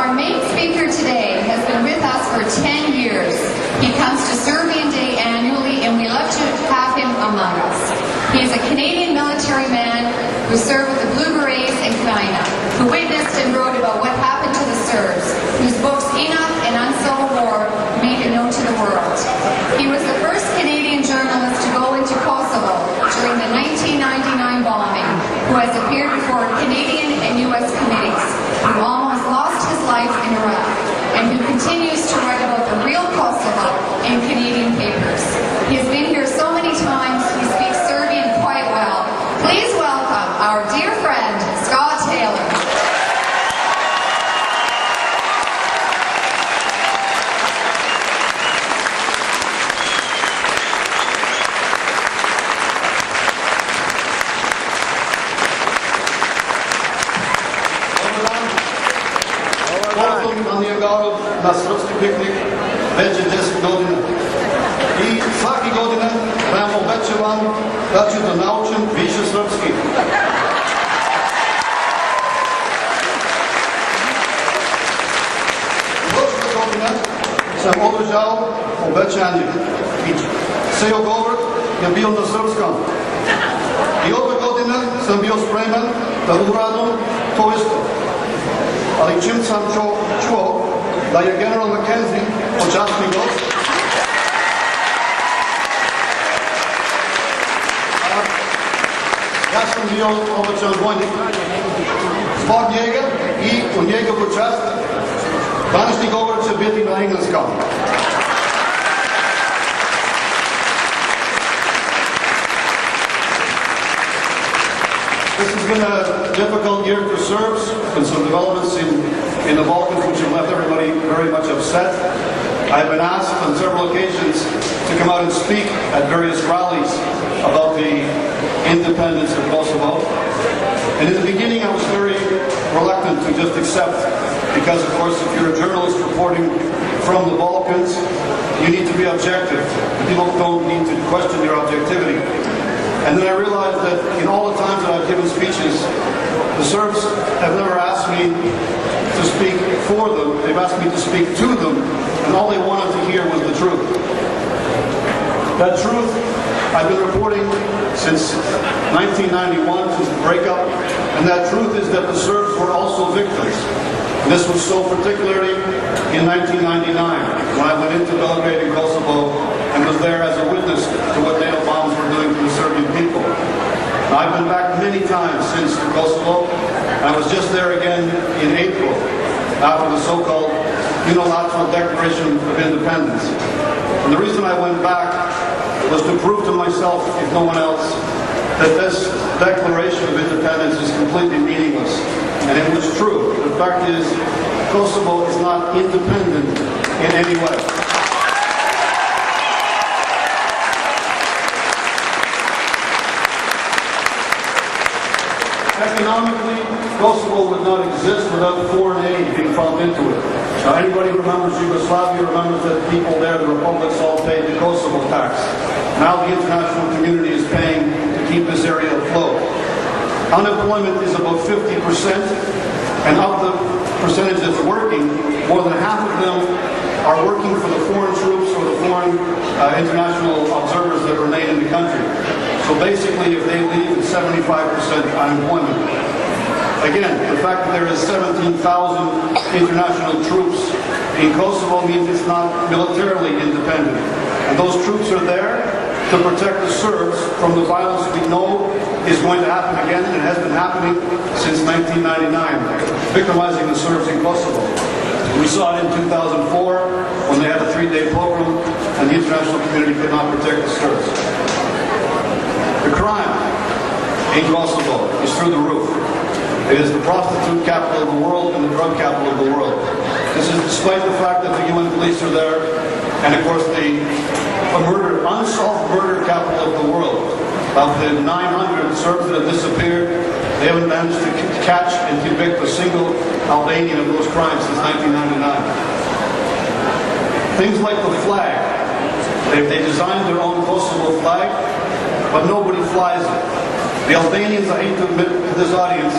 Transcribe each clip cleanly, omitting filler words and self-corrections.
Our main speaker today has been with us for 10 years. He comes to Serbian Day annually, and we love to have him among us. He is a Canadian military man who served with the Blue Berets in Krajina, who witnessed and wrote about what happened to the Serbs, whose books Enoch and Uncivil War made it known to the world. He was the first Canadian journalist to go into Kosovo during the 1999 bombing, who has appeared before Canadian and U.S. committees, who almost lost his life in Iraq, and who continues to write about the real Kosovo in Canadian papers. He has been here so many times, he speaks Serbian quite well. Please welcome our dear friend, Scott Taylor. Na srpski piknik već je 10 godina. I svaki godine vam obećavam da ću da naučim više srpski. Prošle godine sam održao obećanje i ceo govor je bio na srpskom. I ove godine sam bio spreman da uradim to isto. Ali čim sam čuo da je general Mackenzie počasni gost, ja sam bio obećan vojnik. Zbog njega i u njegovu čast današnji govor će biti na engleskom. This has been a difficult year for Serbs, and some developments in the Balkans which have left everybody very much upset. I've been asked on several occasions to come out and speak at various rallies about the independence of Kosovo. And in the beginning I was very reluctant to just accept, because of course if you're a journalist reporting from the Balkans, you need to be objective. People don't need to question your objectivity. And then I realized that in all the times that I've given speeches, the Serbs have never asked me to speak for them. They've asked me to speak to them, and all they wanted to hear was the truth. That truth I've been reporting since 1991, since the breakup, and that truth is that the Serbs were also victims. And this was so particularly in 1999, when I went into Belgrade in Kosovo and was there as a witness to what nail bombs were doing to the Serbian people. Now, I've been back many times since to Kosovo. I was just there again in April, after the so-called unilateral Declaration of Independence. And the reason I went back was to prove to myself, if no one else, that this Declaration of Independence is completely meaningless. And it was true. The fact is, Kosovo is not independent in any way. Economically, Kosovo would not exist without foreign aid being pumped into it. Now, anybody who remembers Yugoslavia remembers that people there, the republics, all paid the Kosovo tax. Now the international community is paying to keep this area afloat. Unemployment is about 50%, and of the percentage that's working, more than half of them are working for the foreign troops or the foreign international observers that remain in the country. So basically, if they leave, it's 75% unemployment. Again, the fact that there is 17,000 international troops in Kosovo means it's not militarily independent. And those troops are there to protect the Serbs from the violence we know is going to happen again, and has been happening since 1999, victimizing the Serbs in Kosovo. We saw it in 2004 when they had a 3-day pogrom and the international community could not protect the Serbs. The crime in Kosovo is through the roof. It is the prostitute capital of the world and the drug capital of the world. This is despite the fact that the UN police are there, and of course the unsolved murder capital of the world. Of the 900 Serbs that have disappeared, they haven't managed to catch and convict a single Albanian of those crimes since 1999. Things like the flag. They designed their own Kosovo flag, but nobody flies it. The Albanians, I hate to admit to this audience,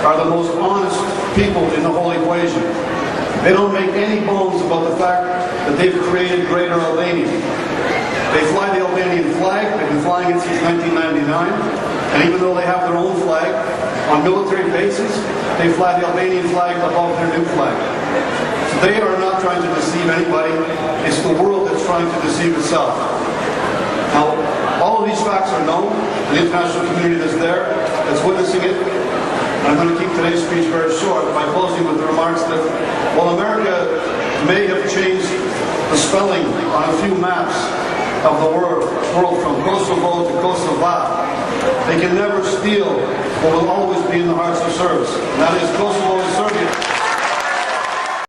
are the most honest people in the whole equation. They don't make any bones about the fact that they've created Greater Albania. They fly the Albanian flag. They've been flying it since 1999. And even though they have their own flag, on military bases, they fly the Albanian flag above their new flag. So they are not trying to deceive anybody. It's the world that's trying to deceive itself. Now, all of these facts are known. The international community that's there, that's witnessing it. I'm going to keep today's speech very short by closing with the remarks that while America may have changed the spelling on a few maps of the world from Kosovo to Kosova, they can never steal what will always be in the hearts of Serbs. And that is Kosovo and Serbia.